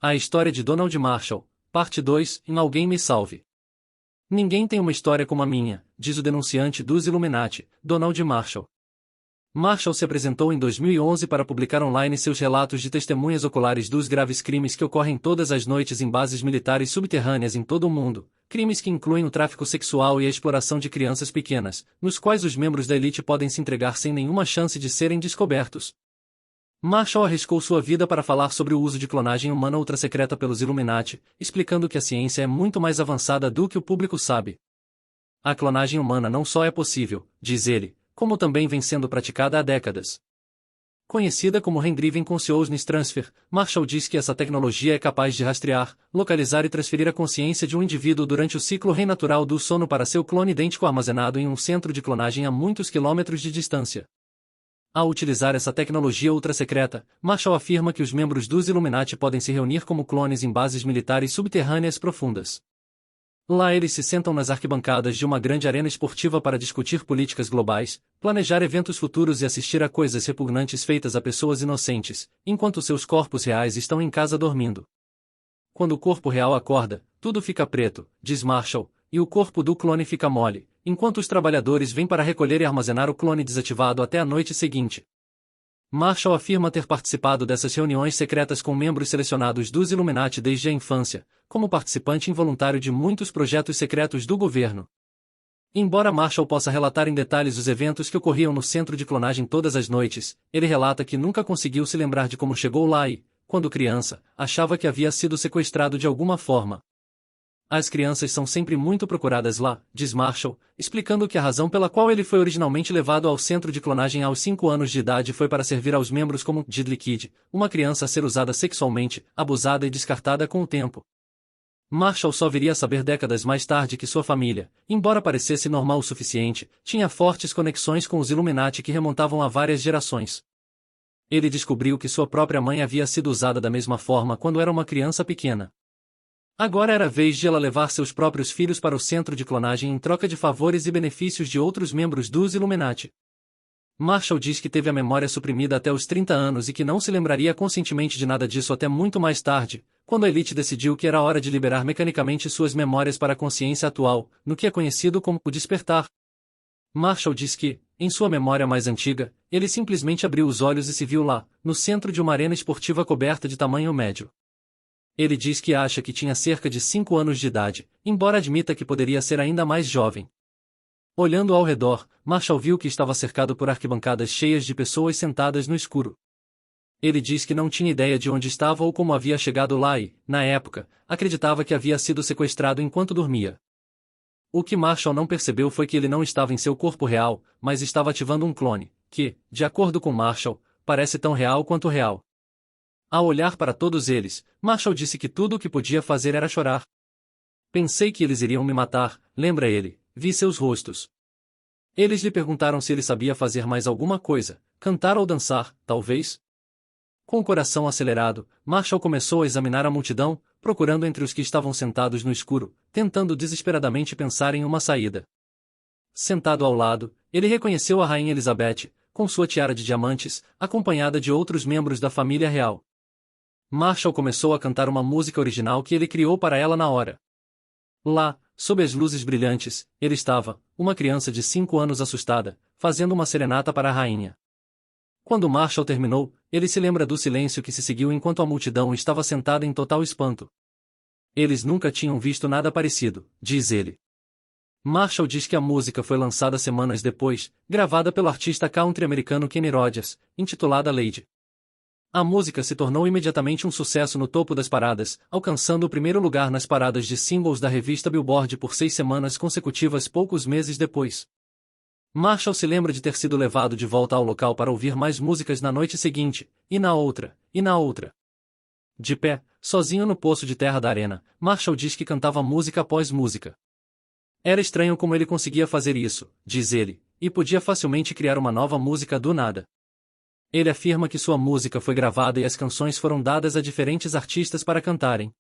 A história de Donald Marshall, parte 2, em Alguém Me Salve. Ninguém tem uma história como a minha, diz o denunciante dos Illuminati, Donald Marshall. Marshall se apresentou em 2011 para publicar online seus relatos de testemunhas oculares dos graves crimes que ocorrem todas as noites em bases militares subterrâneas em todo o mundo, crimes que incluem o tráfico sexual e a exploração de crianças pequenas, nos quais os membros da elite podem se entregar sem nenhuma chance de serem descobertos. Marshall arriscou sua vida para falar sobre o uso de clonagem humana ultrassecreta pelos Illuminati, explicando que a ciência é muito mais avançada do que o público sabe. A clonagem humana não só é possível, diz ele, como também vem sendo praticada há décadas. Conhecida como Hand-Driven Consciousness Transfer, Marshall diz que essa tecnologia é capaz de rastrear, localizar e transferir a consciência de um indivíduo durante o ciclo REM natural do sono para seu clone idêntico armazenado em um centro de clonagem a muitos quilômetros de distância. Ao utilizar essa tecnologia ultrassecreta, Marshall afirma que os membros dos Illuminati podem se reunir como clones em bases militares subterrâneas profundas. Lá eles se sentam nas arquibancadas de uma grande arena esportiva para discutir políticas globais, planejar eventos futuros e assistir a coisas repugnantes feitas a pessoas inocentes, enquanto seus corpos reais estão em casa dormindo. Quando o corpo real acorda, tudo fica preto, diz Marshall, e o corpo do clone fica mole, enquanto os trabalhadores vêm para recolher e armazenar o clone desativado até a noite seguinte. Marshall afirma ter participado dessas reuniões secretas com membros selecionados dos Illuminati desde a infância, como participante involuntário de muitos projetos secretos do governo. Embora Marshall possa relatar em detalhes os eventos que ocorriam no centro de clonagem todas as noites, ele relata que nunca conseguiu se lembrar de como chegou lá e, quando criança, achava que havia sido sequestrado de alguma forma. As crianças são sempre muito procuradas lá, diz Marshall, explicando que a razão pela qual ele foi originalmente levado ao centro de clonagem aos 5 anos de idade foi para servir aos membros como Diddley Kid, uma criança a ser usada sexualmente, abusada e descartada com o tempo. Marshall só viria a saber décadas mais tarde que sua família, embora parecesse normal o suficiente, tinha fortes conexões com os Illuminati que remontavam a várias gerações. Ele descobriu que sua própria mãe havia sido usada da mesma forma quando era uma criança pequena. Agora era a vez de ela levar seus próprios filhos para o centro de clonagem em troca de favores e benefícios de outros membros dos Illuminati. Marshall diz que teve a memória suprimida até os 30 anos e que não se lembraria conscientemente de nada disso até muito mais tarde, quando a elite decidiu que era hora de liberar mecanicamente suas memórias para a consciência atual, no que é conhecido como o despertar. Marshall diz que, em sua memória mais antiga, ele simplesmente abriu os olhos e se viu lá, no centro de uma arena esportiva coberta de tamanho médio. Ele diz que acha que tinha cerca de 5 anos de idade, embora admita que poderia ser ainda mais jovem. Olhando ao redor, Marshall viu que estava cercado por arquibancadas cheias de pessoas sentadas no escuro. Ele diz que não tinha ideia de onde estava ou como havia chegado lá e, na época, acreditava que havia sido sequestrado enquanto dormia. O que Marshall não percebeu foi que ele não estava em seu corpo real, mas estava ativando um clone, que, de acordo com Marshall, parece tão real quanto real. Ao olhar para todos eles, Marshall disse que tudo o que podia fazer era chorar. Pensei que eles iriam me matar, lembra ele, vi seus rostos. Eles lhe perguntaram se ele sabia fazer mais alguma coisa, cantar ou dançar, talvez? Com o coração acelerado, Marshall começou a examinar a multidão, procurando entre os que estavam sentados no escuro, tentando desesperadamente pensar em uma saída. Sentado ao lado, ele reconheceu a Rainha Elizabeth, com sua tiara de diamantes, acompanhada de outros membros da família real. Marshall começou a cantar uma música original que ele criou para ela na hora. Lá, sob as luzes brilhantes, ele estava, uma criança de 5 anos assustada, fazendo uma serenata para a rainha. Quando Marshall terminou, ele se lembra do silêncio que se seguiu enquanto a multidão estava sentada em total espanto. Eles nunca tinham visto nada parecido, diz ele. Marshall diz que a música foi lançada semanas depois, gravada pelo artista country americano Kenny Rogers, intitulada Lady. A música se tornou imediatamente um sucesso no topo das paradas, alcançando o primeiro lugar nas paradas de singles da revista Billboard por 6 semanas consecutivas poucos meses depois. Marshall se lembra de ter sido levado de volta ao local para ouvir mais músicas na noite seguinte, e na outra, e na outra. De pé, sozinho no poço de terra da arena, Marshall diz que cantava música após música. Era estranho como ele conseguia fazer isso, diz ele, e podia facilmente criar uma nova música do nada. Ele afirma que sua música foi gravada e as canções foram dadas a diferentes artistas para cantarem.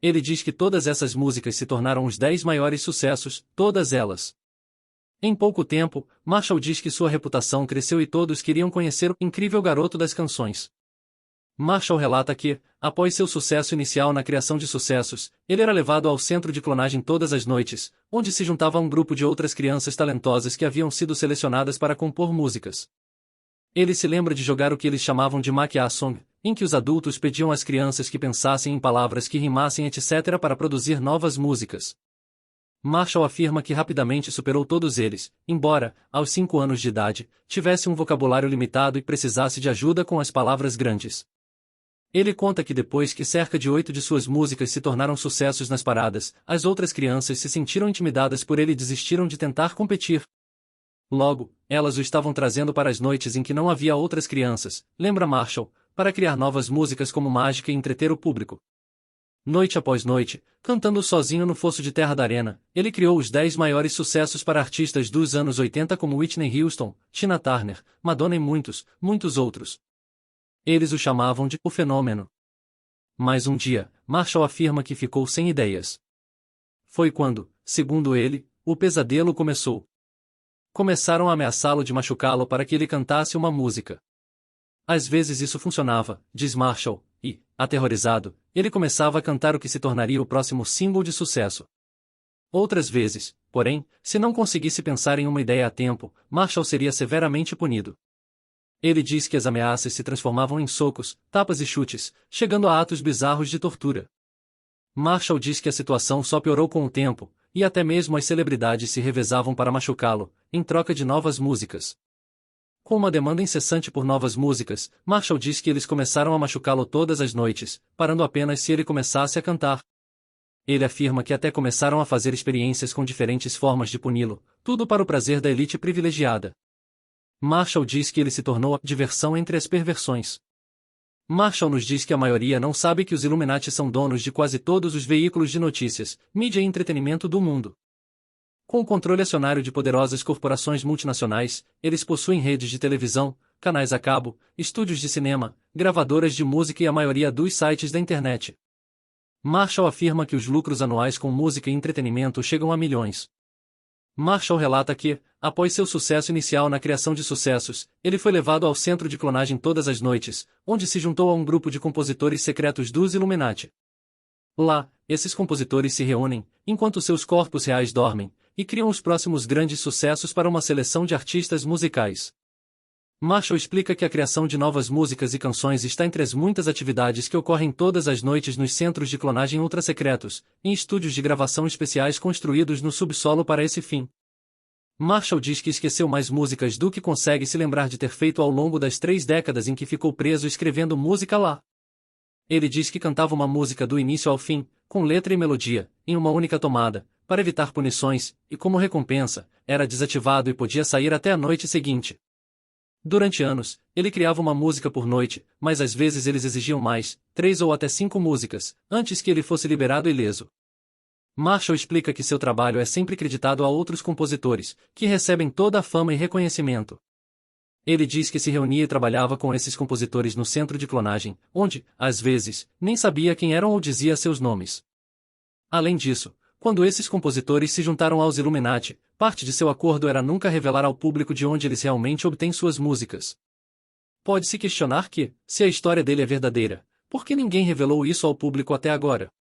Ele diz que todas essas músicas se tornaram os 10 maiores sucessos, todas elas. Em pouco tempo, Marshall diz que sua reputação cresceu e todos queriam conhecer o incrível garoto das canções. Marshall relata que, após seu sucesso inicial na criação de sucessos, ele era levado ao centro de clonagem todas as noites, onde se juntava a um grupo de outras crianças talentosas que haviam sido selecionadas para compor músicas. Ele se lembra de jogar o que eles chamavam de Make-A Song, em que os adultos pediam às crianças que pensassem em palavras que rimassem etc. para produzir novas músicas. Marshall afirma que rapidamente superou todos eles, embora, aos 5 anos de idade, tivesse um vocabulário limitado e precisasse de ajuda com as palavras grandes. Ele conta que depois que cerca de 8 de suas músicas se tornaram sucessos nas paradas, as outras crianças se sentiram intimidadas por ele e desistiram de tentar competir. Logo, elas o estavam trazendo para as noites em que não havia outras crianças, lembra Marshall, para criar novas músicas como mágica e entreter o público. Noite após noite, cantando sozinho no fosso de terra da arena, ele criou os 10 maiores sucessos para artistas dos anos 80 como Whitney Houston, Tina Turner, Madonna e muitos, muitos outros. Eles o chamavam de o fenômeno. Mas um dia, Marshall afirma que ficou sem ideias. Foi quando, segundo ele, o pesadelo começou. Começaram a ameaçá-lo de machucá-lo para que ele cantasse uma música. Às vezes isso funcionava, diz Marshall, e, aterrorizado, ele começava a cantar o que se tornaria o próximo single de sucesso. Outras vezes, porém, se não conseguisse pensar em uma ideia a tempo, Marshall seria severamente punido. Ele diz que as ameaças se transformavam em socos, tapas e chutes, chegando a atos bizarros de tortura. Marshall diz que a situação só piorou com o tempo, e até mesmo as celebridades se revezavam para machucá-lo, em troca de novas músicas. Com uma demanda incessante por novas músicas, Marshall diz que eles começaram a machucá-lo todas as noites, parando apenas se ele começasse a cantar. Ele afirma que até começaram a fazer experiências com diferentes formas de puni-lo, tudo para o prazer da elite privilegiada. Marshall diz que ele se tornou a diversão entre as perversões. Marshall nos diz que a maioria não sabe que os Illuminati são donos de quase todos os veículos de notícias, mídia e entretenimento do mundo. Com o controle acionário de poderosas corporações multinacionais, eles possuem redes de televisão, canais a cabo, estúdios de cinema, gravadoras de música e a maioria dos sites da internet. Marshall afirma que os lucros anuais com música e entretenimento chegam a milhões. Marshall relata que, após seu sucesso inicial na criação de sucessos, ele foi levado ao centro de clonagem todas as noites, onde se juntou a um grupo de compositores secretos dos Illuminati. Lá, esses compositores se reúnem, enquanto seus corpos reais dormem, e criam os próximos grandes sucessos para uma seleção de artistas musicais. Marshall explica que a criação de novas músicas e canções está entre as muitas atividades que ocorrem todas as noites nos centros de clonagem ultra-secretos, em estúdios de gravação especiais construídos no subsolo para esse fim. Marshall diz que esqueceu mais músicas do que consegue se lembrar de ter feito ao longo das 3 décadas em que ficou preso escrevendo música lá. Ele diz que cantava uma música do início ao fim, com letra e melodia, em uma única tomada, para evitar punições, e como recompensa, era desativado e podia sair até a noite seguinte. Durante anos, ele criava uma música por noite, mas às vezes eles exigiam mais, 3 ou até 5 músicas, antes que ele fosse liberado ileso. Marshall explica que seu trabalho é sempre creditado a outros compositores, que recebem toda a fama e reconhecimento. Ele diz que se reunia e trabalhava com esses compositores no centro de clonagem, onde, às vezes, nem sabia quem eram ou dizia seus nomes. Além disso, quando esses compositores se juntaram aos Illuminati, parte de seu acordo era nunca revelar ao público de onde eles realmente obtêm suas músicas. Pode-se questionar que, se a história dele é verdadeira, por que ninguém revelou isso ao público até agora?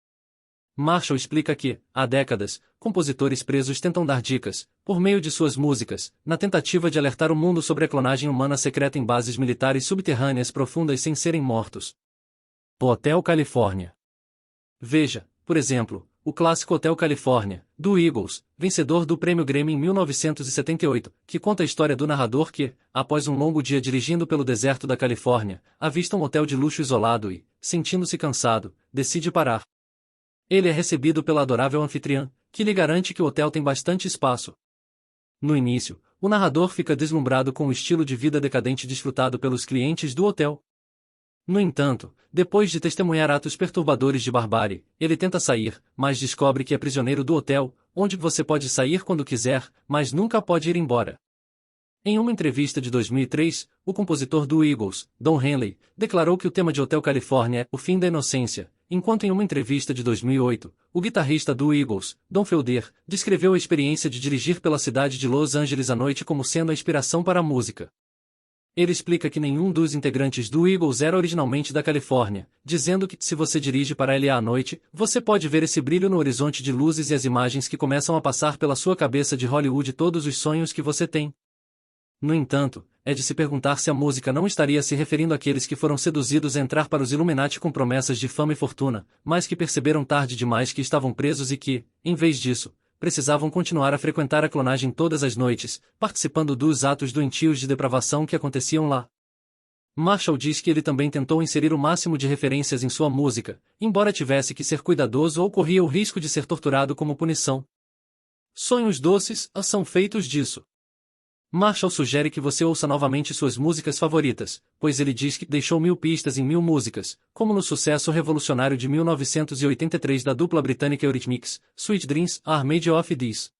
Marshall explica que, há décadas, compositores presos tentam dar dicas, por meio de suas músicas, na tentativa de alertar o mundo sobre a clonagem humana secreta em bases militares subterrâneas profundas sem serem mortos. O Hotel Califórnia. Veja, por exemplo, o clássico Hotel Califórnia, do Eagles, vencedor do Prêmio Grammy em 1978, que conta a história do narrador que, após um longo dia dirigindo pelo deserto da Califórnia, avista um hotel de luxo isolado e, sentindo-se cansado, decide parar. Ele é recebido pela adorável anfitriã, que lhe garante que o hotel tem bastante espaço. No início, o narrador fica deslumbrado com o estilo de vida decadente desfrutado pelos clientes do hotel. No entanto, depois de testemunhar atos perturbadores de barbárie, ele tenta sair, mas descobre que é prisioneiro do hotel, onde você pode sair quando quiser, mas nunca pode ir embora. Em uma entrevista de 2003, o compositor do Eagles, Don Henley, declarou que o tema de Hotel Califórnia é o fim da inocência, enquanto em uma entrevista de 2008, o guitarrista do Eagles, Don Felder, descreveu a experiência de dirigir pela cidade de Los Angeles à noite como sendo a inspiração para a música. Ele explica que nenhum dos integrantes do Eagles era originalmente da Califórnia, dizendo que, se você dirige para LA à noite, você pode ver esse brilho no horizonte de luzes e as imagens que começam a passar pela sua cabeça de Hollywood, todos os sonhos que você tem. No entanto, é de se perguntar se a música não estaria se referindo àqueles que foram seduzidos a entrar para os Illuminati com promessas de fama e fortuna, mas que perceberam tarde demais que estavam presos e que, em vez disso, precisavam continuar a frequentar a clonagem todas as noites, participando dos atos doentios de depravação que aconteciam lá. Marshall diz que ele também tentou inserir o máximo de referências em sua música, embora tivesse que ser cuidadoso ou corria o risco de ser torturado como punição. Sonhos doces são feitos disso. Marshall sugere que você ouça novamente suas músicas favoritas, pois ele diz que deixou 1000 pistas em 1000 músicas, como no sucesso revolucionário de 1983 da dupla britânica Eurythmics, Sweet Dreams Are Made of This.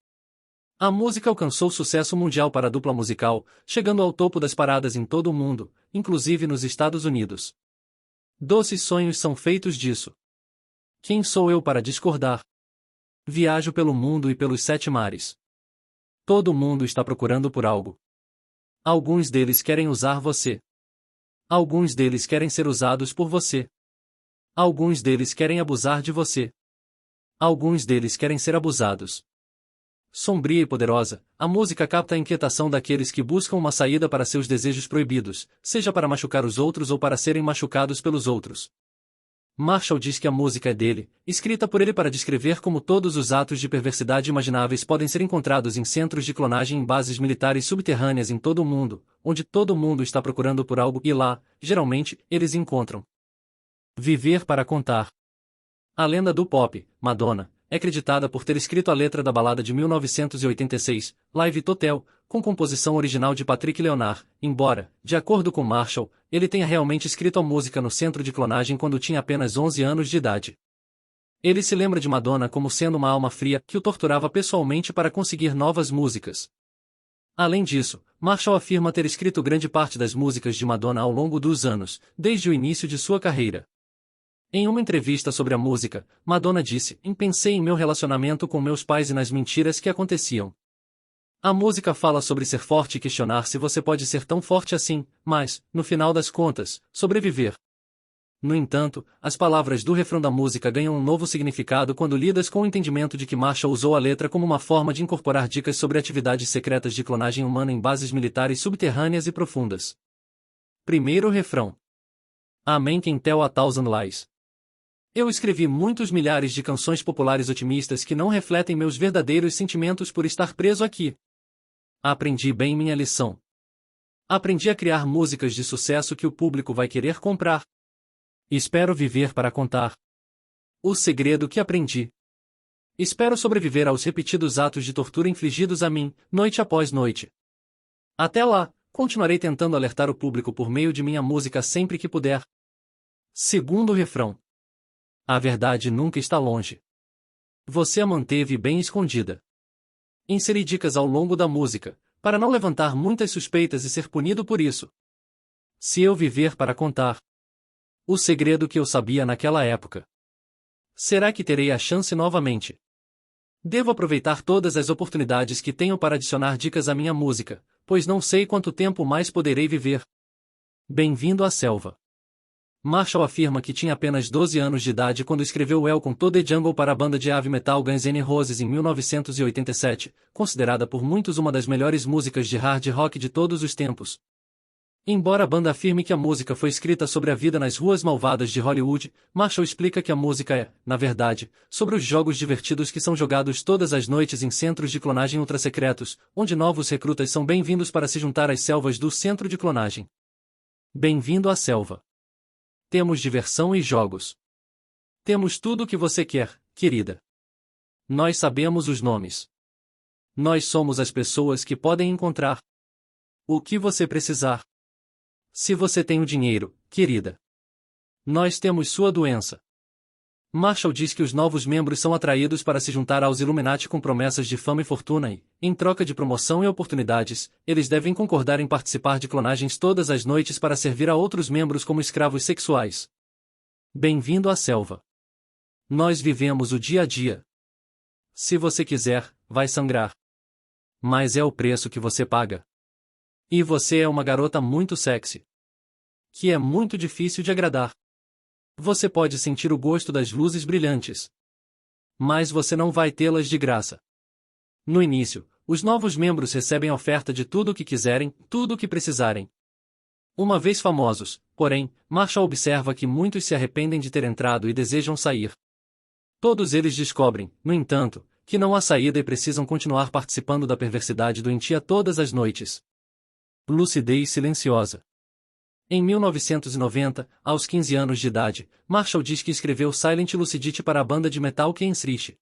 A música alcançou sucesso mundial para a dupla musical, chegando ao topo das paradas em todo o mundo, inclusive nos Estados Unidos. Doces sonhos são feitos disso. Quem sou eu para discordar? Viajo pelo mundo e pelos 7 mares. Todo mundo está procurando por algo. Alguns deles querem usar você. Alguns deles querem ser usados por você. Alguns deles querem abusar de você. Alguns deles querem ser abusados. Sombria e poderosa, a música capta a inquietação daqueles que buscam uma saída para seus desejos proibidos, seja para machucar os outros ou para serem machucados pelos outros. Marshall diz que a música é dele, escrita por ele para descrever como todos os atos de perversidade imagináveis podem ser encontrados em centros de clonagem em bases militares subterrâneas em todo o mundo, onde todo mundo está procurando por algo e lá, geralmente, eles encontram. Viver para contar. A lenda do pop, Madonna, é creditada por ter escrito a letra da balada de 1986, Live at Hotel, com composição original de Patrick Leonard, embora, de acordo com Marshall, ele tenha realmente escrito a música no centro de clonagem quando tinha apenas 11 anos de idade. Ele se lembra de Madonna como sendo uma alma fria que o torturava pessoalmente para conseguir novas músicas. Além disso, Marshall afirma ter escrito grande parte das músicas de Madonna ao longo dos anos, desde o início de sua carreira. Em uma entrevista sobre a música, Madonna disse: Pensei em meu relacionamento com meus pais e nas mentiras que aconteciam. A música fala sobre ser forte e questionar se você pode ser tão forte assim, mas, no final das contas, sobreviver. No entanto, as palavras do refrão da música ganham um novo significado quando lidas com o entendimento de que Marshall usou a letra como uma forma de incorporar dicas sobre atividades secretas de clonagem humana em bases militares subterrâneas e profundas. Primeiro refrão. Amen can tell a thousand lies. Eu escrevi muitos milhares de canções populares otimistas que não refletem meus verdadeiros sentimentos por estar preso aqui. Aprendi bem minha lição. Aprendi a criar músicas de sucesso que o público vai querer comprar. Espero viver para contar. O segredo que aprendi. Espero sobreviver aos repetidos atos de tortura infligidos a mim, noite após noite. Até lá, continuarei tentando alertar o público por meio de minha música sempre que puder. Segundo refrão. A verdade nunca está longe. Você a manteve bem escondida. Inseri dicas ao longo da música, para não levantar muitas suspeitas e ser punido por isso. Se eu viver para contar. O segredo que eu sabia naquela época. Será que terei a chance novamente? Devo aproveitar todas as oportunidades que tenho para adicionar dicas à minha música, pois não sei quanto tempo mais poderei viver. Bem-vindo à selva. Marshall afirma que tinha apenas 12 anos de idade quando escreveu Welcome to the Jungle para a banda de heavy metal Guns N' Roses em 1987, considerada por muitos uma das melhores músicas de hard rock de todos os tempos. Embora a banda afirme que a música foi escrita sobre a vida nas ruas malvadas de Hollywood, Marshall explica que a música é, na verdade, sobre os jogos divertidos que são jogados todas as noites em centros de clonagem ultrasecretos, onde novos recrutas são bem-vindos para se juntar às selvas do centro de clonagem. Bem-vindo à selva. Temos diversão e jogos. Temos tudo o que você quer, querida. Nós sabemos os nomes. Nós somos as pessoas que podem encontrar o que você precisar. Se você tem o dinheiro, querida. Nós temos sua doença. Marshall diz que os novos membros são atraídos para se juntar aos Illuminati com promessas de fama e fortuna e, em troca de promoção e oportunidades, eles devem concordar em participar de clonagens todas as noites para servir a outros membros como escravos sexuais. Bem-vindo à selva. Nós vivemos o dia a dia. Se você quiser, vai sangrar. Mas é o preço que você paga. E você é uma garota muito sexy, que é muito difícil de agradar. Você pode sentir o gosto das luzes brilhantes, mas você não vai tê-las de graça. No início, os novos membros recebem a oferta de tudo o que quiserem, tudo o que precisarem. Uma vez famosos, porém, Marshall observa que muitos se arrependem de ter entrado e desejam sair. Todos eles descobrem, no entanto, que não há saída e precisam continuar participando da perversidade doentia todas as noites. Lucidez silenciosa. Em 1990, aos 15 anos de idade, Marshall diz que escreveu Silent Lucidity para a banda de metal Kensrich.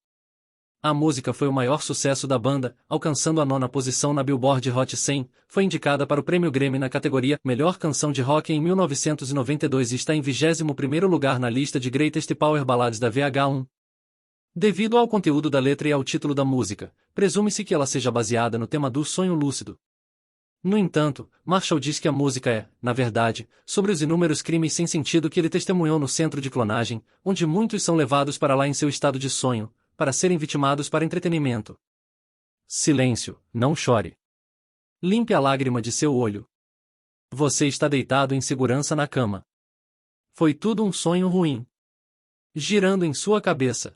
A música foi o maior sucesso da banda, alcançando a 9ª posição na Billboard Hot 100, foi indicada para o Prêmio Grammy na categoria Melhor Canção de Rock em 1992 e está em 21º lugar na lista de Greatest Power Ballads da VH1. Devido ao conteúdo da letra e ao título da música, presume-se que ela seja baseada no tema do sonho lúcido. No entanto, Marshall diz que a música é, na verdade, sobre os inúmeros crimes sem sentido que ele testemunhou no centro de clonagem, onde muitos são levados para lá em seu estado de sonho, para serem vitimados para entretenimento. Silêncio, não chore. Limpe a lágrima de seu olho. Você está deitado em segurança na cama. Foi tudo um sonho ruim, girando em sua cabeça.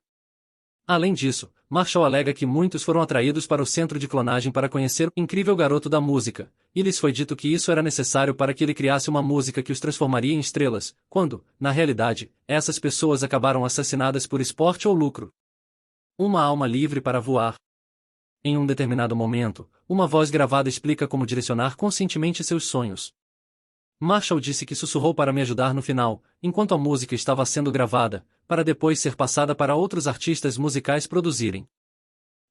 Além disso, Marshall alega que muitos foram atraídos para o centro de clonagem para conhecer o incrível garoto da música, e lhes foi dito que isso era necessário para que ele criasse uma música que os transformaria em estrelas, quando, na realidade, essas pessoas acabaram assassinadas por esporte ou lucro. Uma alma livre para voar. Em um determinado momento, uma voz gravada explica como direcionar conscientemente seus sonhos. Marshall disse que sussurrou para me ajudar no final, enquanto a música estava sendo gravada, para depois ser passada para outros artistas musicais produzirem.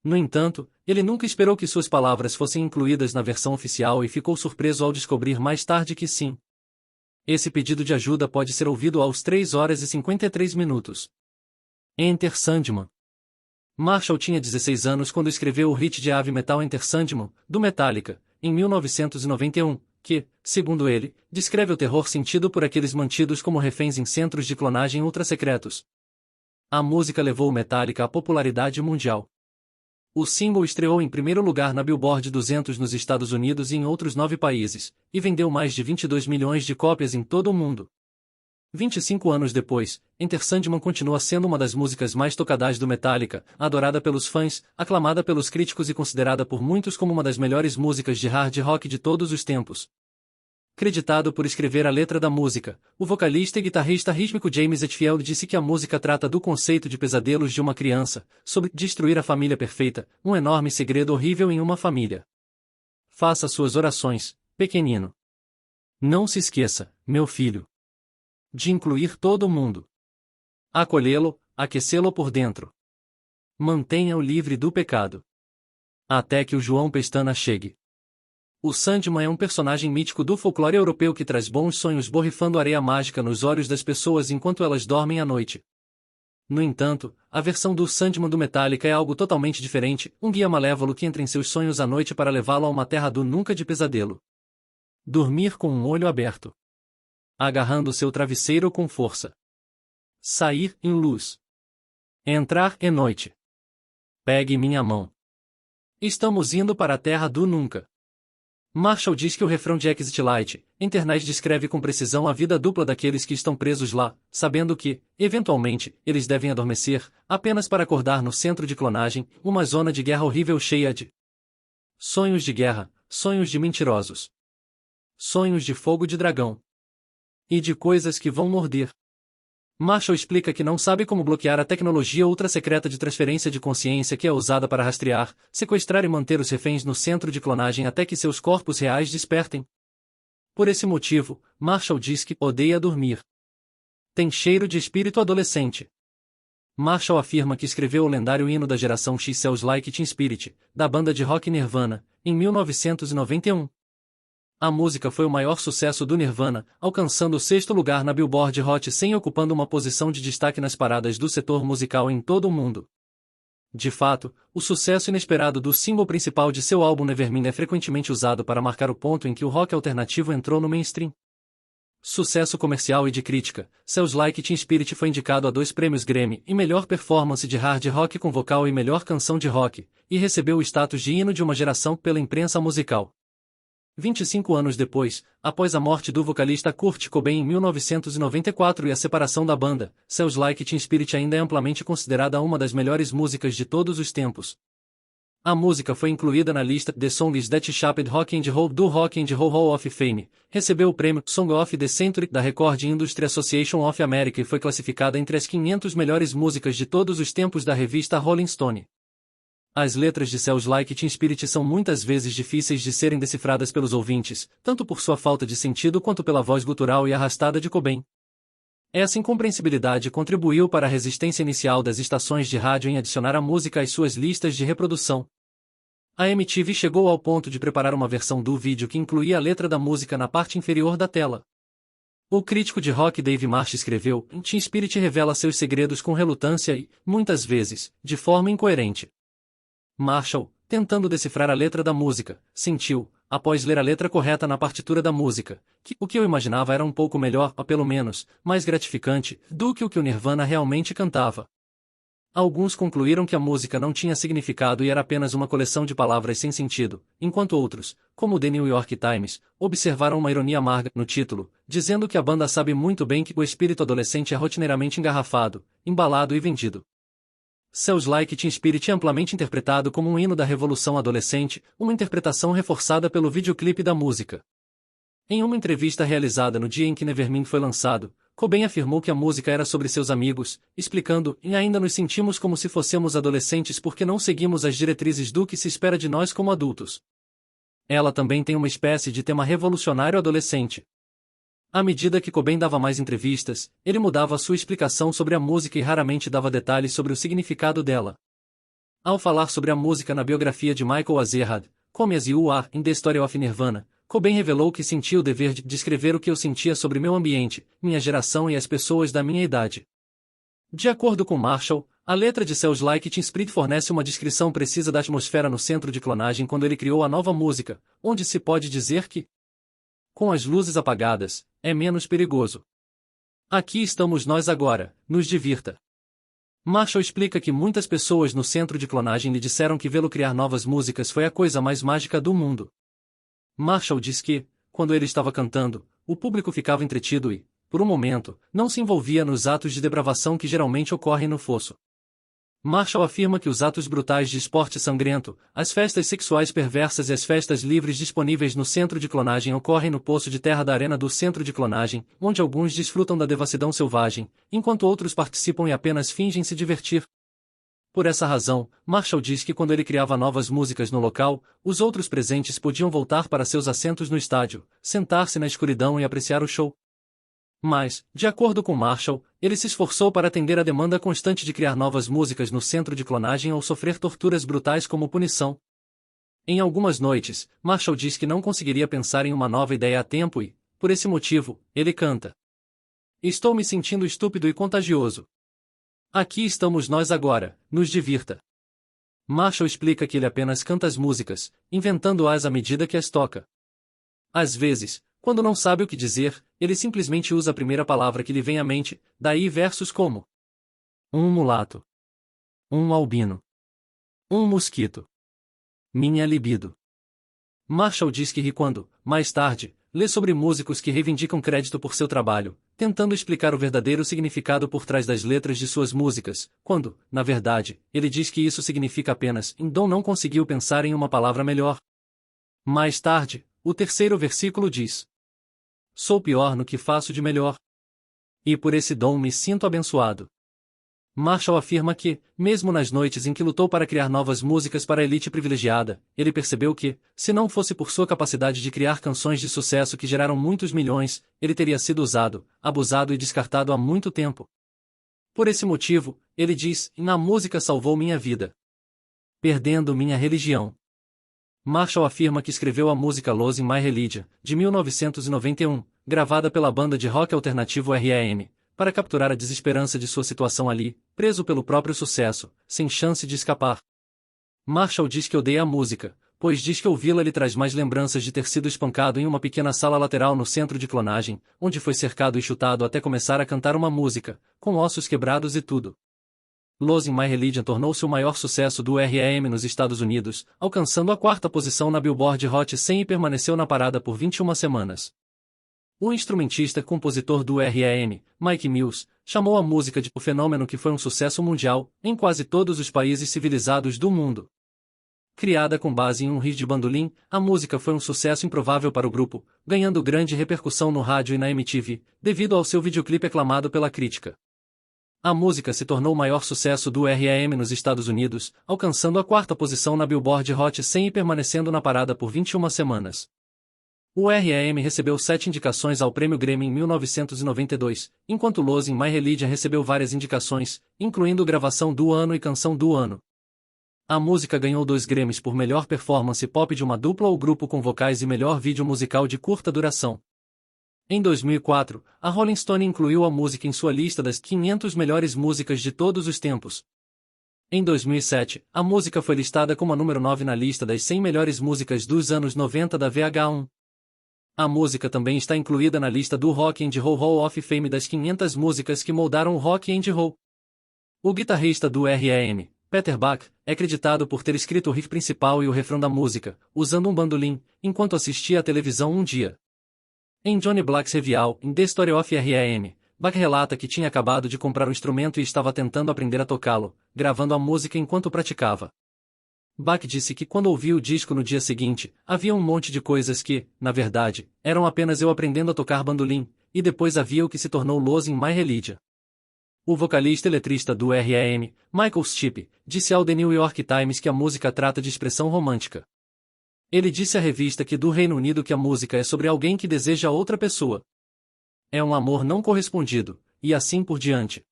No entanto, ele nunca esperou que suas palavras fossem incluídas na versão oficial e ficou surpreso ao descobrir mais tarde que sim. Esse pedido de ajuda pode ser ouvido aos 3 horas e 53 minutos. Enter Sandman. Marshall tinha 16 anos quando escreveu o hit de heavy metal Enter Sandman, do Metallica, em 1991, que, segundo ele, descreve o terror sentido por aqueles mantidos como reféns em centros de clonagem ultra-secretos. A música levou o Metallica à popularidade mundial. O single estreou em primeiro lugar na Billboard 200 nos Estados Unidos e em outros 9 países, e vendeu mais de 22 milhões de cópias em todo o mundo. 25 anos depois, Enter Sandman continua sendo uma das músicas mais tocadas do Metallica, adorada pelos fãs, aclamada pelos críticos e considerada por muitos como uma das melhores músicas de hard rock de todos os tempos. Creditado por escrever a letra da música, o vocalista e guitarrista rítmico James Hetfield disse que a música trata do conceito de pesadelos de uma criança, sobre destruir a família perfeita, um enorme segredo horrível em uma família. Faça suas orações, pequenino. Não se esqueça, meu filho, de incluir todo mundo. Acolhê-lo, aquecê-lo por dentro. Mantenha-o livre do pecado. Até que o João Pestana chegue. O Sandman é um personagem mítico do folclore europeu que traz bons sonhos borrifando areia mágica nos olhos das pessoas enquanto elas dormem à noite. No entanto, a versão do Sandman do Metallica é algo totalmente diferente, um guia malévolo que entra em seus sonhos à noite para levá-lo a uma terra do nunca de pesadelo. Dormir com um olho aberto. Agarrando seu travesseiro com força. Sair em luz. Entrar em noite. Pegue minha mão. Estamos indo para a terra do nunca. Marshall diz que o refrão de Exit Light, Internet descreve com precisão a vida dupla daqueles que estão presos lá, sabendo que, eventualmente, eles devem adormecer, apenas para acordar no centro de clonagem, uma zona de guerra horrível cheia de sonhos de guerra, sonhos de mentirosos, sonhos de fogo de dragão e de coisas que vão morder. Marshall explica que não sabe como bloquear a tecnologia ultra-secreta de transferência de consciência que é usada para rastrear, sequestrar e manter os reféns no centro de clonagem até que seus corpos reais despertem. Por esse motivo, Marshall diz que odeia dormir. Tem cheiro de espírito adolescente. Marshall afirma que escreveu o lendário hino da geração X Cells Like Teen Spirit, da banda de rock Nirvana, em 1991. A música foi o maior sucesso do Nirvana, alcançando o 6º lugar na Billboard Hot 100 e ocupando uma posição de destaque nas paradas do setor musical em todo o mundo. De fato, o sucesso inesperado do single principal de seu álbum Nevermind é frequentemente usado para marcar o ponto em que o rock alternativo entrou no mainstream. Sucesso comercial e de crítica, Cells Like Teen Spirit foi indicado a 2 prêmios Grammy e melhor performance de hard rock com vocal e melhor canção de rock, e recebeu o status de hino de uma geração pela imprensa musical. 25 anos depois, após a morte do vocalista Kurt Cobain em 1994 e a separação da banda, Smells Like Teen Spirit ainda é amplamente considerada uma das melhores músicas de todos os tempos. A música foi incluída na lista The Songs That Shaped Rock and Roll do Rock and Roll Hall of Fame, recebeu o prêmio Song of the Century da Record Industry Association of America e foi classificada entre as 500 melhores músicas de todos os tempos da revista Rolling Stone. As letras de Smells Like Teen Spirit são muitas vezes difíceis de serem decifradas pelos ouvintes, tanto por sua falta de sentido quanto pela voz gutural e arrastada de Cobain. Essa incompreensibilidade contribuiu para a resistência inicial das estações de rádio em adicionar a música às suas listas de reprodução. A MTV chegou ao ponto de preparar uma versão do vídeo que incluía a letra da música na parte inferior da tela. O crítico de rock Dave Marsh escreveu: Teen Spirit revela seus segredos com relutância e, muitas vezes, de forma incoerente. Marshall, tentando decifrar a letra da música, sentiu, após ler a letra correta na partitura da música, que o que eu imaginava era um pouco melhor, ou pelo menos, mais gratificante, do que o Nirvana realmente cantava. Alguns concluíram que a música não tinha significado e era apenas uma coleção de palavras sem sentido, enquanto outros, como o The New York Times, observaram uma ironia amarga no título, dizendo que a banda sabe muito bem que o espírito adolescente é rotineiramente engarrafado, embalado e vendido. Smells Like Teen Spirit é amplamente interpretado como um hino da revolução adolescente, uma interpretação reforçada pelo videoclipe da música. Em uma entrevista realizada no dia em que Nevermind foi lançado, Cobain afirmou que a música era sobre seus amigos, explicando: e ainda nos sentimos como se fôssemos adolescentes porque não seguimos as diretrizes do que se espera de nós como adultos. Ela também tem uma espécie de tema revolucionário adolescente. À medida que Cobain dava mais entrevistas, ele mudava sua explicação sobre a música e raramente dava detalhes sobre o significado dela. Ao falar sobre a música na biografia de Michael Azerrad, Come As You Are in The Story of Nirvana, Cobain revelou que sentia o dever de descrever o que eu sentia sobre meu ambiente, minha geração e as pessoas da minha idade. De acordo com Marshall, a letra de Smells Like Teen Spirit fornece uma descrição precisa da atmosfera no centro de clonagem quando ele criou a nova música, onde se pode dizer que, com as luzes apagadas, é menos perigoso. Aqui estamos nós agora, nos divirta. Marshall explica que muitas pessoas no centro de clonagem lhe disseram que vê-lo criar novas músicas foi a coisa mais mágica do mundo. Marshall diz que, quando ele estava cantando, o público ficava entretido e, por um momento, não se envolvia nos atos de depravação que geralmente ocorrem no fosso. Marshall afirma que os atos brutais de esporte sangrento, as festas sexuais perversas e as festas livres disponíveis no centro de clonagem ocorrem no poço de terra da arena do centro de clonagem, onde alguns desfrutam da devassidão selvagem, enquanto outros participam e apenas fingem se divertir. Por essa razão, Marshall diz que quando ele criava novas músicas no local, os outros presentes podiam voltar para seus assentos no estádio, sentar-se na escuridão e apreciar o show. Mas, de acordo com Marshall, ele se esforçou para atender à demanda constante de criar novas músicas no centro de clonagem ou sofrer torturas brutais como punição. Em algumas noites, Marshall diz que não conseguiria pensar em uma nova ideia a tempo e, por esse motivo, ele canta: Estou me sentindo estúpido e contagioso. Aqui estamos nós agora, nos divirta. Marshall explica que ele apenas canta as músicas, inventando-as à medida que as toca. Às vezes, quando não sabe o que dizer, ele simplesmente usa a primeira palavra que lhe vem à mente, daí versos como um mulato, um albino, um mosquito, minha libido. Marshall diz que ri quando, mais tarde, lê sobre músicos que reivindicam crédito por seu trabalho, tentando explicar o verdadeiro significado por trás das letras de suas músicas, quando, na verdade, ele diz que isso significa apenas Dom não conseguiu pensar em uma palavra melhor. Mais tarde, o terceiro versículo diz: Sou pior no que faço de melhor. E por esse dom me sinto abençoado. Marshall afirma que, mesmo nas noites em que lutou para criar novas músicas para a elite privilegiada, ele percebeu que, se não fosse por sua capacidade de criar canções de sucesso que geraram muitos milhões, ele teria sido usado, abusado e descartado há muito tempo. Por esse motivo, ele diz: a música salvou minha vida, perdendo minha religião. Marshall afirma que escreveu a música Losing My Religion, de 1991, gravada pela banda de rock alternativo R.E.M., para capturar a desesperança de sua situação ali, preso pelo próprio sucesso, sem chance de escapar. Marshall diz que odeia a música, pois diz que ouvi-la lhe traz mais lembranças de ter sido espancado em uma pequena sala lateral no centro de clonagem, onde foi cercado e chutado até começar a cantar uma música, com ossos quebrados e tudo. Losing My Religion tornou-se o maior sucesso do R.E.M. nos Estados Unidos, alcançando a quarta posição na Billboard Hot 100 e permaneceu na parada por 21 semanas. O instrumentista e compositor do R.E.M., Mike Mills, chamou a música de o fenômeno que foi um sucesso mundial, em quase todos os países civilizados do mundo. Criada com base em um riff de bandolim, a música foi um sucesso improvável para o grupo, ganhando grande repercussão no rádio e na MTV, devido ao seu videoclipe aclamado pela crítica. A música se tornou o maior sucesso do R.E.M. nos Estados Unidos, alcançando a quarta posição na Billboard Hot 100 e permanecendo na parada por 21 semanas. O R.E.M. recebeu 7 indicações ao Prêmio Grammy em 1992, enquanto Losing My Religion recebeu várias indicações, incluindo Gravação do Ano e Canção do Ano. A música ganhou 2 Grammys por Melhor Performance Pop de uma dupla ou grupo com vocais e Melhor Vídeo Musical de curta duração. Em 2004, a Rolling Stone incluiu a música em sua lista das 500 melhores músicas de todos os tempos. Em 2007, a música foi listada como a número 9 na lista das 100 melhores músicas dos anos 90 da VH1. A música também está incluída na lista do Rock and Roll Hall of Fame das 500 músicas que moldaram o rock and roll. O guitarrista do R.E.M., Peter Buck, é creditado por ter escrito o riff principal e o refrão da música, usando um bandolim, enquanto assistia à televisão um dia. Em Johnny Black's Revival, in The Story of R.E.M., Buck relata que tinha acabado de comprar um instrumento e estava tentando aprender a tocá-lo, gravando a música enquanto praticava. Buck disse que quando ouviu o disco no dia seguinte, havia um monte de coisas que, na verdade, eram apenas eu aprendendo a tocar bandolim, e depois havia o que se tornou Losing My Religion. O vocalista e letrista do R.E.M., Michael Stipe, disse ao The New York Times que a música trata de expressão romântica. Ele disse à revista que do Reino Unido que a música é sobre alguém que deseja outra pessoa. É um amor não correspondido, e assim por diante.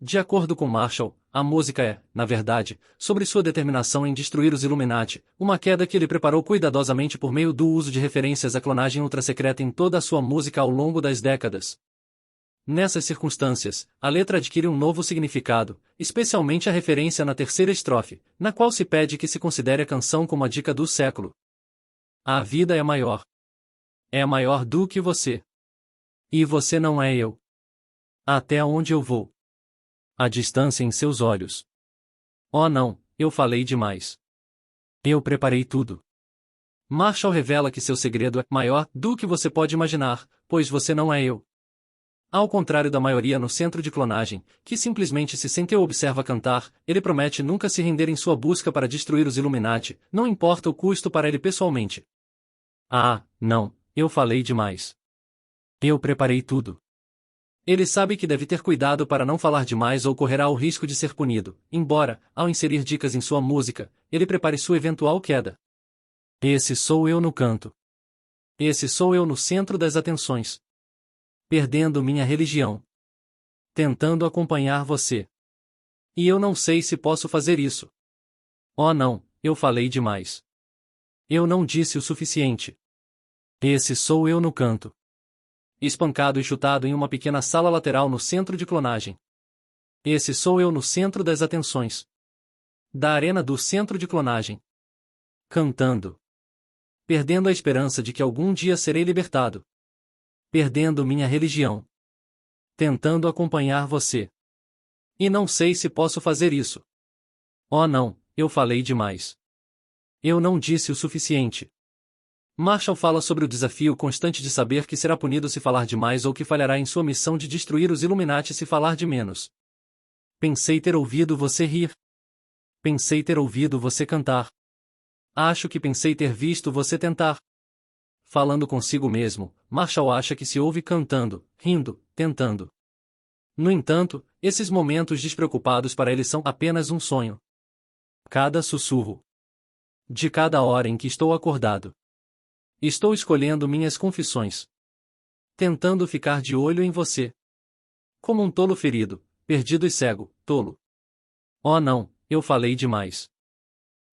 De acordo com Marshall, a música é, na verdade, sobre sua determinação em destruir os Illuminati, uma queda que ele preparou cuidadosamente por meio do uso de referências à clonagem ultrasecreta em toda a sua música ao longo das décadas. Nessas circunstâncias, a letra adquire um novo significado, especialmente a referência na terceira estrofe, na qual se pede que se considere a canção como a dica do século. A vida é maior. É maior do que você. E você não é eu. Até onde eu vou? A distância em seus olhos. Oh não, eu falei demais. Eu preparei tudo. Marshall revela que seu segredo é maior do que você pode imaginar, pois você não é eu. Ao contrário da maioria no centro de clonagem, que simplesmente se sente ou observa cantar, ele promete nunca se render em sua busca para destruir os Illuminati, não importa o custo para ele pessoalmente. Ah, não, eu falei demais. Eu preparei tudo. Ele sabe que deve ter cuidado para não falar demais ou correrá o risco de ser punido, embora, ao inserir dicas em sua música, ele prepare sua eventual queda. Esse sou eu no canto. Esse sou eu no centro das atenções. Perdendo minha religião. Tentando acompanhar você. E eu não sei se posso fazer isso. Oh não, eu falei demais. Eu não disse o suficiente. Esse sou eu no canto. Espancado e chutado em uma pequena sala lateral no centro de clonagem. Esse sou eu no centro das atenções. Da arena do centro de clonagem. Cantando. Perdendo a esperança de que algum dia serei libertado. Perdendo minha religião. Tentando acompanhar você. E não sei se posso fazer isso. Oh não, eu falei demais. Eu não disse o suficiente. Marshall fala sobre o desafio constante de saber que será punido se falar demais ou que falhará em sua missão de destruir os Illuminati se falar de menos. Pensei ter ouvido você rir. Pensei ter ouvido você cantar. Acho que pensei ter visto você tentar. Falando consigo mesmo, Marshall acha que se ouve cantando, rindo, tentando. No entanto, esses momentos despreocupados para ele são apenas um sonho. Cada sussurro. De cada hora em que estou acordado. Estou escolhendo minhas confissões. Tentando ficar de olho em você. Como um tolo ferido, perdido e cego, tolo. Oh não, eu falei demais.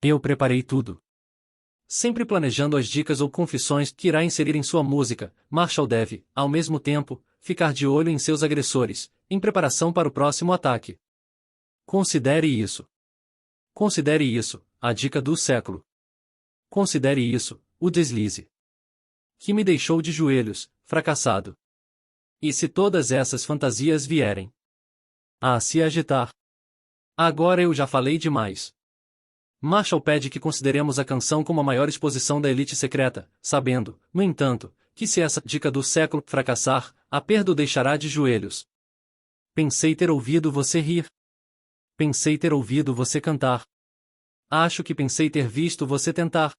Eu preparei tudo. Sempre planejando as dicas ou confissões que irá inserir em sua música, Marshall deve, ao mesmo tempo, ficar de olho em seus agressores, em preparação para o próximo ataque. Considere isso. Considere isso, a dica do século. Considere isso, o deslize. Que me deixou de joelhos, fracassado. E se todas essas fantasias vierem a se agitar? Agora eu já falei demais. Marshall pede que consideremos a canção como a maior exposição da elite secreta, sabendo, no entanto, que se essa dica do século fracassar, a perda o deixará de joelhos. Pensei ter ouvido você rir. Pensei ter ouvido você cantar. Acho que pensei ter visto você tentar.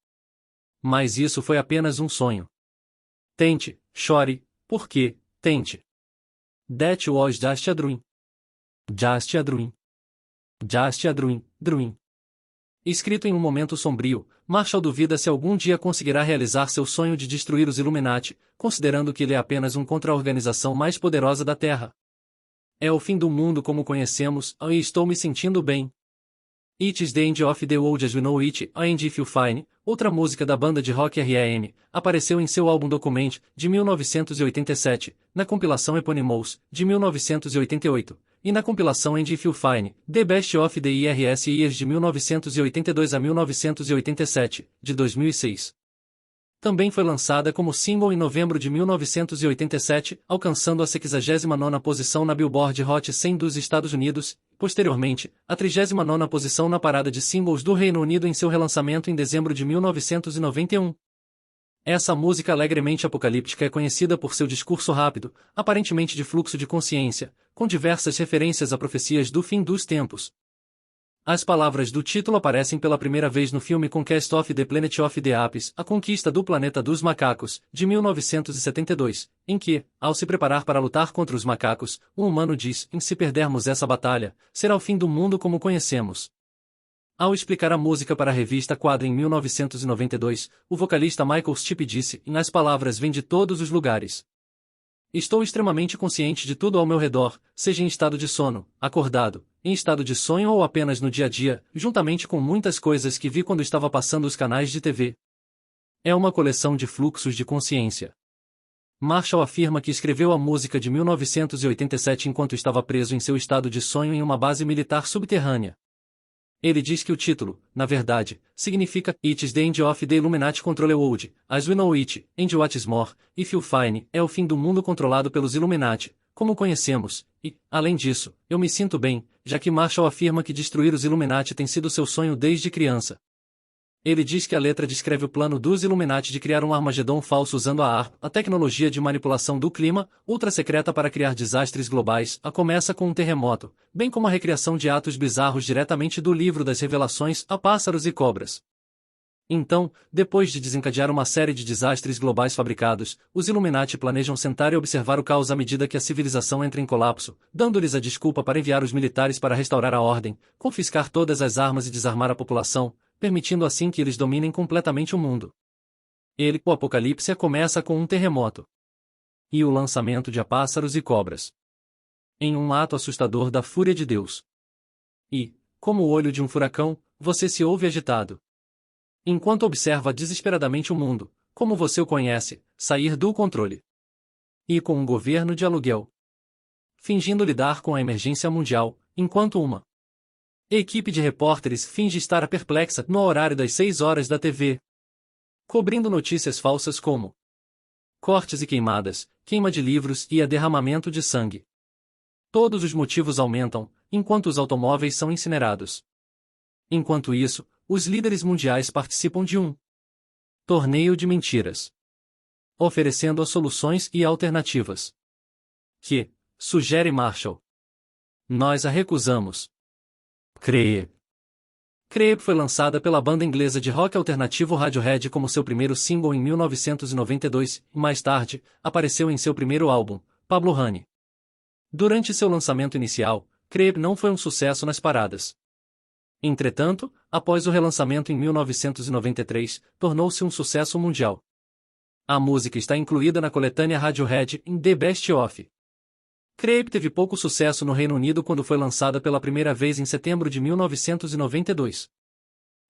Mas isso foi apenas um sonho. Tente, chore, porque, tente. That was just a dream. Just a dream. Just a dream, dream. Escrito em um momento sombrio, Marshall duvida se algum dia conseguirá realizar seu sonho de destruir os Illuminati, considerando que ele é apenas um contra-organização mais poderosa da Terra. É o fim do mundo como conhecemos, e estou me sentindo bem. It is the end of the world as we know it, and I feel fine, outra música da banda de rock R.E.M., apareceu em seu álbum Document, de 1987, na compilação Eponymous, de 1988, e na compilação And I Feel Fine, The Best of the IRS Years de 1982 a 1987, de 2006. Também foi lançada como single em novembro de 1987, alcançando a 69ª posição na Billboard Hot 100 dos Estados Unidos, posteriormente, a 39ª posição na parada de singles do Reino Unido em seu relançamento em dezembro de 1991. Essa música alegremente apocalíptica é conhecida por seu discurso rápido, aparentemente de fluxo de consciência, com diversas referências a profecias do fim dos tempos. As palavras do título aparecem pela primeira vez no filme Conquest of the Planet of the Apes, A Conquista do Planeta dos Macacos, de 1972, em que, ao se preparar para lutar contra os macacos, um humano diz: se perdermos essa batalha, será o fim do mundo como conhecemos. Ao explicar a música para a revista Quadra em 1992, o vocalista Michael Stipe disse: as palavras vêm de todos os lugares. Estou extremamente consciente de tudo ao meu redor, seja em estado de sono, acordado, em estado de sonho ou apenas no dia a dia, juntamente com muitas coisas que vi quando estava passando os canais de TV. É uma coleção de fluxos de consciência. Marshall afirma que escreveu a música de 1987 enquanto estava preso em seu estado de sonho em uma base militar subterrânea. Ele diz que o título, na verdade, significa It is the end of the Illuminati Control World, as we know it, and what is more, if you fine, é o fim do mundo controlado pelos Illuminati, como conhecemos, e, além disso, eu me sinto bem, já que Marshall afirma que destruir os Illuminati tem sido seu sonho desde criança. Ele diz que a letra descreve o plano dos Illuminati de criar um Armagedon falso usando a ARP, a tecnologia de manipulação do clima, ultra secreta para criar desastres globais, começa com um terremoto, bem como a recriação de atos bizarros diretamente do livro das revelações, a pássaros e cobras. Então, depois de desencadear uma série de desastres globais fabricados, os Illuminati planejam sentar e observar o caos à medida que a civilização entra em colapso, dando-lhes a desculpa para enviar os militares para restaurar a ordem, confiscar todas as armas e desarmar a população, permitindo assim que eles dominem completamente o mundo. O apocalipse começa com um terremoto. E o lançamento de pássaros e cobras. Em um ato assustador da fúria de Deus. E, como o olho de um furacão, você se ouve agitado. Enquanto observa desesperadamente o mundo, como você o conhece, sair do controle. E com um governo de aluguel. Fingindo lidar com a emergência mundial, enquanto uma equipe de repórteres finge estar perplexa no horário das 6 horas da TV. Cobrindo notícias falsas como cortes e queimadas, queima de livros e derramamento de sangue. Todos os motivos aumentam, enquanto os automóveis são incinerados. Enquanto isso, os líderes mundiais participam de um torneio de mentiras, oferecendo as soluções e alternativas que, sugere Marshall, nós a recusamos. Creep. Creep foi lançada pela banda inglesa de rock alternativo Radiohead como seu primeiro single em 1992 e, mais tarde, apareceu em seu primeiro álbum, Pablo Honey. Durante seu lançamento inicial, Creep não foi um sucesso nas paradas. Entretanto, após o relançamento em 1993, tornou-se um sucesso mundial. A música está incluída na coletânea Radiohead em The Best Of. Creep teve pouco sucesso no Reino Unido quando foi lançada pela primeira vez em setembro de 1992.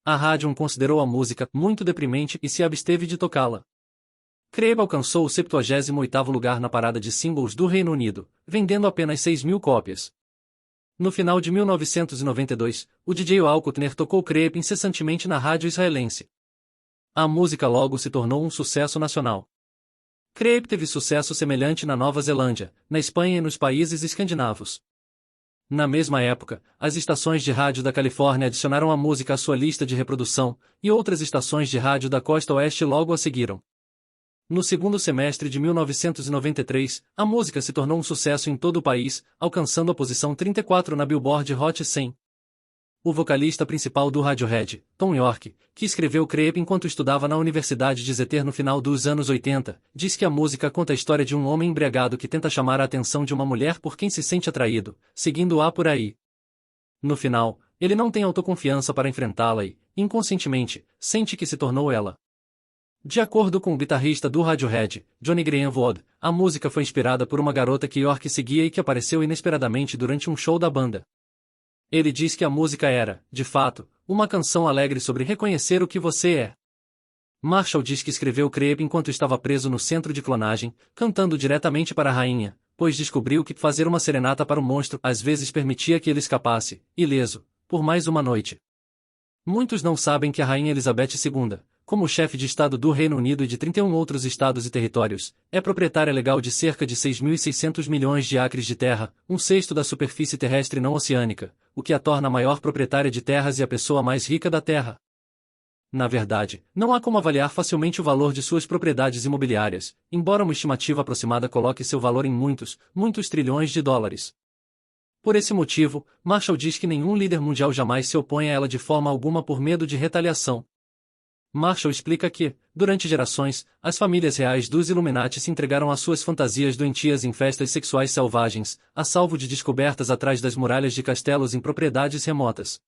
A Radium considerou a música muito deprimente e se absteve de tocá-la. Creep alcançou o 78º lugar na parada de singles do Reino Unido, vendendo apenas 6.000 cópias. No final de 1992, o DJ Al Kutner tocou Creep incessantemente na rádio israelense. A música logo se tornou um sucesso nacional. Creep teve sucesso semelhante na Nova Zelândia, na Espanha e nos países escandinavos. Na mesma época, as estações de rádio da Califórnia adicionaram a música à sua lista de reprodução, e outras estações de rádio da costa oeste logo a seguiram. No segundo semestre de 1993, a música se tornou um sucesso em todo o país, alcançando a posição 34 na Billboard Hot 100. O vocalista principal do Radiohead, Thom Yorke, que escreveu Creep enquanto estudava na Universidade de Exeter no final dos anos 80, diz que a música conta a história de um homem embriagado que tenta chamar a atenção de uma mulher por quem se sente atraído, seguindo-a por aí. No final, ele não tem autoconfiança para enfrentá-la e, inconscientemente, sente que se tornou ela. De acordo com o guitarrista do Radiohead, Johnny Greenwood, a música foi inspirada por uma garota que Yorke seguia e que apareceu inesperadamente durante um show da banda. Ele diz que a música era, de fato, uma canção alegre sobre reconhecer o que você é. Marshall diz que escreveu Creep enquanto estava preso no centro de clonagem, cantando diretamente para a rainha, pois descobriu que fazer uma serenata para o monstro às vezes permitia que ele escapasse, ileso, por mais uma noite. Muitos não sabem que a rainha Elizabeth II, como chefe de Estado do Reino Unido e de 31 outros estados e territórios, é proprietária legal de cerca de 6.600 milhões de acres de terra, um sexto da superfície terrestre não oceânica, o que a torna a maior proprietária de terras e a pessoa mais rica da Terra. Na verdade, não há como avaliar facilmente o valor de suas propriedades imobiliárias, embora uma estimativa aproximada coloque seu valor em muitos, muitos trilhões de dólares. Por esse motivo, Marshall diz que nenhum líder mundial jamais se opõe a ela de forma alguma por medo de retaliação. Marshall explica que, durante gerações, as famílias reais dos Illuminati se entregaram às suas fantasias doentias em festas sexuais selvagens, a salvo de descobertas atrás das muralhas de castelos em propriedades remotas.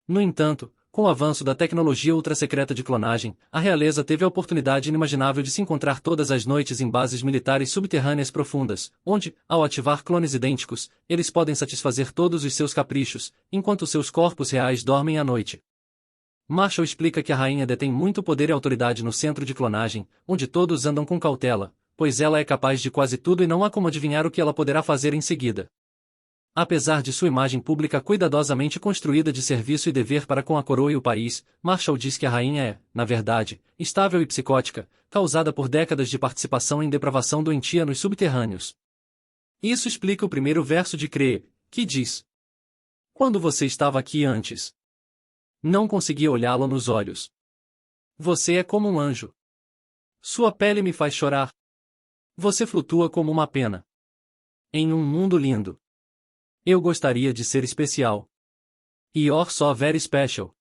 No entanto, com o avanço da tecnologia ultrassecreta de clonagem, a realeza teve a oportunidade inimaginável de se encontrar todas as noites em bases militares subterrâneas profundas, onde, ao ativar clones idênticos, eles podem satisfazer todos os seus caprichos, enquanto seus corpos reais dormem à noite. Marshall explica que a rainha detém muito poder e autoridade no centro de clonagem, onde todos andam com cautela, pois ela é capaz de quase tudo e não há como adivinhar o que ela poderá fazer em seguida. Apesar de sua imagem pública cuidadosamente construída de serviço e dever para com a coroa e o país, Marshall diz que a rainha é, na verdade, instável e psicótica, causada por décadas de participação em depravação doentia nos subterrâneos. Isso explica o primeiro verso de Creep, que diz: "Quando você estava aqui antes, não conseguia olhá-lo nos olhos. Você é como um anjo. Sua pele me faz chorar. Você flutua como uma pena. Em um mundo lindo. Eu gostaria de ser especial. You're so very special."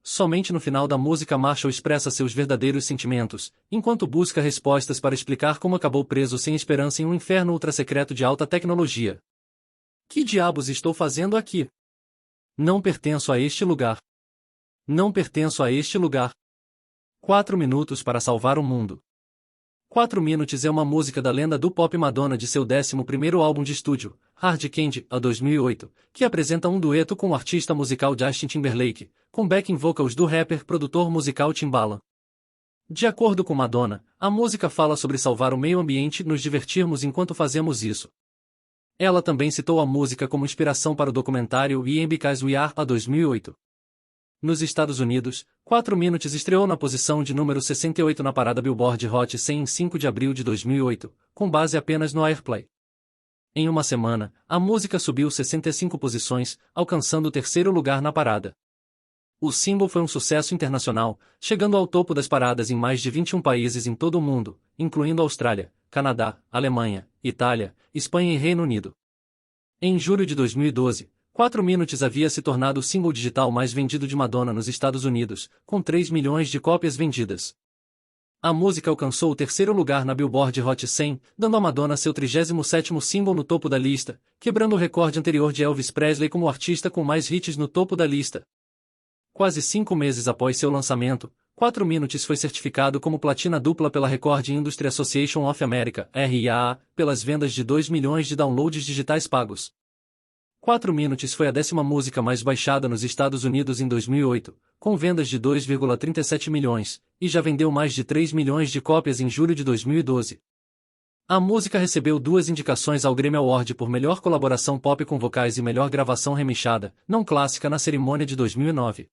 Somente no final da música Marshall expressa seus verdadeiros sentimentos, enquanto busca respostas para explicar como acabou preso sem esperança em um inferno ultrassecreto de alta tecnologia. "Que diabos estou fazendo aqui? Não pertenço a este lugar. Não pertenço a este lugar." 4 minutos para salvar o mundo. 4 Minutes é uma música da lenda do pop Madonna de seu 11º álbum de estúdio, Hard Candy, a 2008, que apresenta um dueto com o artista musical Justin Timberlake, com backing vocals do rapper produtor musical Timbaland. De acordo com Madonna, a música fala sobre salvar o meio ambiente e nos divertirmos enquanto fazemos isso. Ela também citou a música como inspiração para o documentário We Am Because We Are, a 2008. Nos Estados Unidos, 4 Minutes estreou na posição de número 68 na parada Billboard Hot 100 em 5 de abril de 2008, com base apenas no Airplay. Em uma semana, a música subiu 65 posições, alcançando o 3º lugar na parada. O single foi um sucesso internacional, chegando ao topo das paradas em mais de 21 países em todo o mundo, incluindo Austrália, Canadá, Alemanha, Itália, Espanha e Reino Unido. Em julho de 2012, 4 Minutes havia se tornado o single digital mais vendido de Madonna nos Estados Unidos, com 3 milhões de cópias vendidas. A música alcançou o 3º lugar na Billboard Hot 100, dando a Madonna seu 37º single no topo da lista, quebrando o recorde anterior de Elvis Presley como artista com mais hits no topo da lista. Quase 5 meses após seu lançamento, 4 Minutes foi certificado como platina dupla pela Record Industry Association of America, RIAA, pelas vendas de 2 milhões de downloads digitais pagos. 4 Minutes foi a 10ª música mais baixada nos Estados Unidos em 2008, com vendas de 2,37 milhões, e já vendeu mais de 3 milhões de cópias em julho de 2012. A música recebeu 2 indicações ao Grammy Award por melhor colaboração pop com vocais e melhor gravação remixada, não clássica na cerimônia de 2009.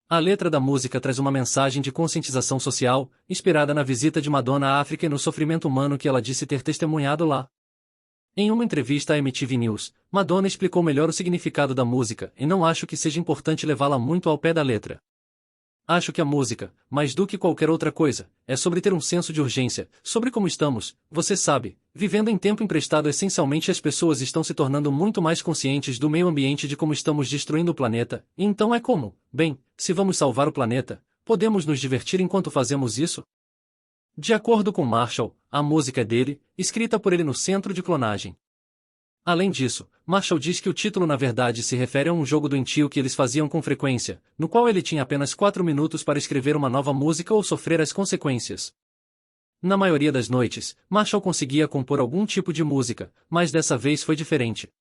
A letra da música traz uma mensagem de conscientização social, inspirada na visita de Madonna à África e no sofrimento humano que ela disse ter testemunhado lá. Em uma entrevista à MTV News, Madonna explicou melhor o significado da música e não acho que seja importante levá-la muito ao pé da letra. Acho que a música, mais do que qualquer outra coisa, é sobre ter um senso de urgência, sobre como estamos, você sabe, vivendo em tempo emprestado. Essencialmente as pessoas estão se tornando muito mais conscientes do meio ambiente, de como estamos destruindo o planeta, e então é como, bem, se vamos salvar o planeta, podemos nos divertir enquanto fazemos isso? De acordo com Marshall, a música é dele, escrita por ele no centro de clonagem. Além disso, Marshall diz que o título na verdade se refere a um jogo doentio que eles faziam com frequência, no qual ele tinha apenas 4 minutos para escrever uma nova música ou sofrer as consequências. Na maioria das noites, Marshall conseguia compor algum tipo de música, mas dessa vez foi diferente.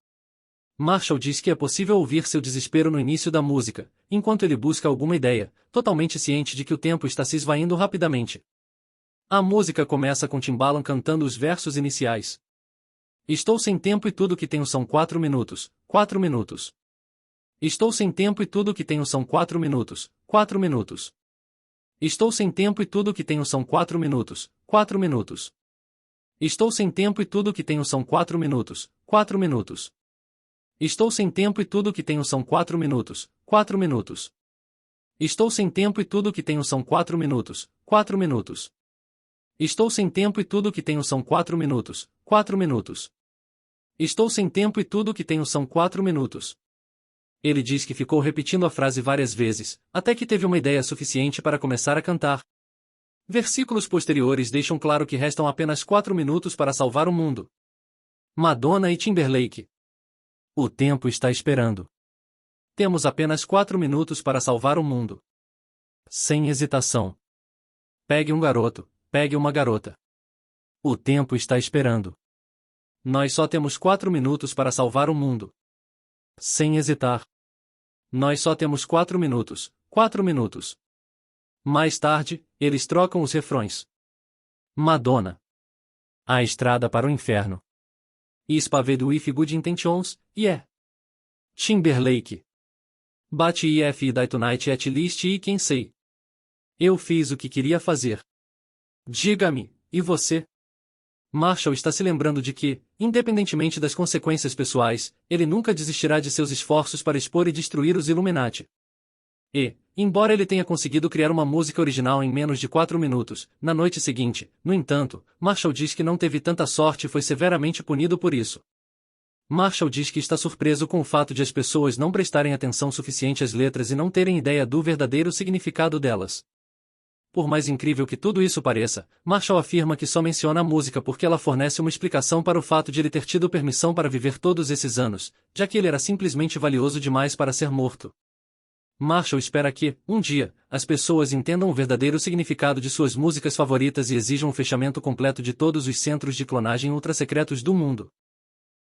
Marshall diz que é possível ouvir seu desespero no início da música, enquanto ele busca alguma ideia, totalmente ciente de que o tempo está se esvaindo rapidamente. A música começa com Timbaland cantando os versos iniciais. Estou sem tempo e tudo que tenho são 4 minutos, 4 minutos. Estou sem tempo e tudo que tenho são 4 minutos, 4 minutos. Estou sem tempo e tudo que tenho são 4 minutos, 4 minutos. Estou sem tempo e tudo que tenho são 4 minutos, 4 minutos. Estou sem tempo e tudo que tenho são 4 minutos, 4 minutos. Estou sem tempo e tudo que tenho são 4 minutos, 4 minutos. Estou sem tempo e tudo que tenho são 4 minutos, 4 minutos. Estou sem tempo e tudo que tenho são 4 minutos. Ele diz que ficou repetindo a frase várias vezes, até que teve uma ideia suficiente para começar a cantar. Versículos posteriores deixam claro que restam apenas 4 minutos para salvar o mundo. Madonna e Timberlake. O tempo está esperando. Temos apenas 4 minutos para salvar o mundo. Sem hesitação. Pegue um garoto, pegue uma garota. O tempo está esperando. Nós só temos 4 minutos para salvar o mundo. Sem hesitar. Nós só temos 4 minutos, 4 minutos. Mais tarde, eles trocam os refrões. Madonna. A estrada para o inferno. Is paved with good intentions, yeah. Timberlake. But if I die tonight at least I can say. Eu fiz o que queria fazer. Diga-me, e você? Marshall está se lembrando de que, independentemente das consequências pessoais, ele nunca desistirá de seus esforços para expor e destruir os Illuminati. E, embora ele tenha conseguido criar uma música original em menos de 4 minutos, na noite seguinte, no entanto, Marshall diz que não teve tanta sorte e foi severamente punido por isso. Marshall diz que está surpreso com o fato de as pessoas não prestarem atenção suficiente às letras e não terem ideia do verdadeiro significado delas. Por mais incrível que tudo isso pareça, Marshall afirma que só menciona a música porque ela fornece uma explicação para o fato de ele ter tido permissão para viver todos esses anos, já que ele era simplesmente valioso demais para ser morto. Marshall espera que, um dia, as pessoas entendam o verdadeiro significado de suas músicas favoritas e exijam o fechamento completo de todos os centros de clonagem ultra-secretos do mundo.